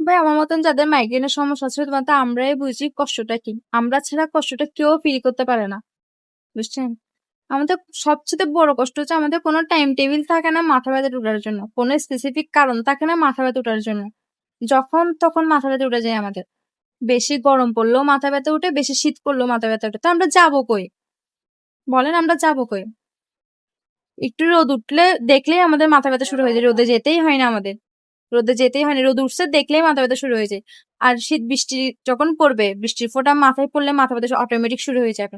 ভাই আমার মতন যাদের মাইগ্রেনের সমস্যা আছে শুধুমাত্র আমরাই বুঝি কষ্টটা কি। আমরা ছাড়া কষ্টটা কেউ ফিল করতে পারে না। বুঝছেন? আমাদের সবচেয়ে বড় কষ্ট হচ্ছে আমাদের কোনো টাইম টেবিল থাকে না মাথা ব্যথা উঠার জন্য। কোনো স্পেসিফিক কারণ থাকে না মাথা ব্যথা উঠার জন্য। যখন তখন মাথা ব্যথা উঠে যায় আমাদের। বেশি গরম পড়লেও মাথা ব্যথা উঠে, বেশি শীত পড়লেও মাথা ব্যথা উঠে। তো আমরা যাবো কই? বলেন আমরা যাবো কই? একটু রোদ উঠলে দেখলেই আমাদের মাথা ব্যথা শুরু হয়ে যায়। রোদে যেতেই হয় না আমাদের। রোদে যেতেই হয় না। রোদ উঠছে দেখলেই মাথা ব্যথা শুরু হয়ে যায়। আর শীত বৃষ্টি যখন পড়বে, বৃষ্টির ফোঁটা মাথায় পড়লে মাথা ব্যথা অটোমেটিক শুরু হয়ে যাবে।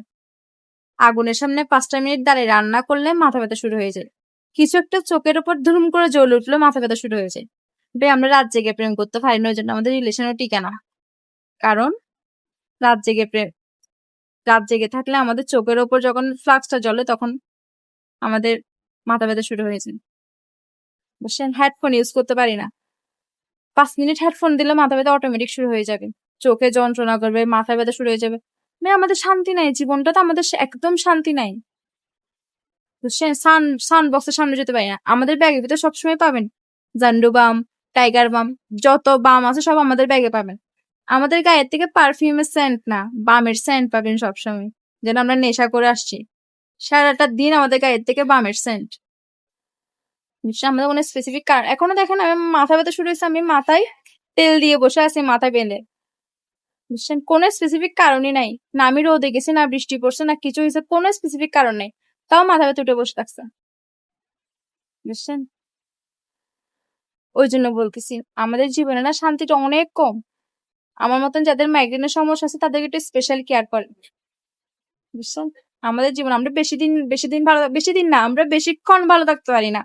আগুনের সামনে ৫টা মিনিট দাঁড়িয়ে রান্না করলে মাথা ব্যথা শুরু হয়ে যায়। কিছু একটা চোখের উপর ধুম করে জ্বলে উঠলে মাথা ব্যথা শুরু হয়ে যায়। ভাই আমরা রাত জেগে প্রেম করতে পারি না, ওই জন্য আমাদের রিলেশনও টিকে না। কারণ রাত জেগে রাত জেগে থাকলে আমাদের চোখের ওপর যখন ফ্লাক্সটা জ্বলে তখন আমাদের মাথা ব্যথা শুরু হয়ে যায়। বুঝছেন? হেডফোন ইউজ করতে পারি না। ৫ মিনিট হেডফোন দিলে মাথা ব্যথা অটোমেটিক শুরু হয়ে যাবে। চোখে যন্ত্রণা করবে, মাথা ব্যথা শুরু হয়ে যাবে। ভাই আমাদের শান্তি নাই। জীবনটা তো আমাদের একদম শান্তি নাই। বুঝছেন? সাউন্ড বক্সের সামনে যেতে পারি না। আমাদের ব্যাগের ভিতরে সবসময় পাবেন জান্ডু বাম, টাইগার বাম, যত বাম আছে সব আমাদের ব্যাগে পাবেন। আমাদের গায়ের থেকে পারফিউমের সেন্ট না, বামের সেন্ট পাবেন সবসময়। যেন আমরা নেশা করে আসছি। সারাটা দিন আমাদের গায়ের থেকে বামের সেন্ট। নিশ্চয়ই আমাদের কোনো স্পেসিফিক কারণ এখনো দেখেন আমি মাথা ব্যথা শুরু হয়েছে, আমি মাথায় তেল দিয়ে বসে আছি মাথা বেঁধে। বুঝছেন? কোনো স্পেসিফিক কারণই নাই। না আমি রোদে গেছি, না বৃষ্টি পড়ছে, না কিছু হয়েছে, কোনো স্পেসিফিক কারণ নেই। তাও মাথা ব্যথা উঠে বসে থাকছে। বুঝছেন? ওই জন্য বলতেছি আমাদের জীবনে না শান্তিটা অনেক কম। আমার মতন যাদের মাইগ্রেনের সমস্যা আছে তাদেরকে একটু স্পেশাল কেয়ার করে। বুঝছেন? আমাদের জীবন আমরা বেশি দিন না, আমরা বেশিক্ষণ ভালো থাকতে পারি না।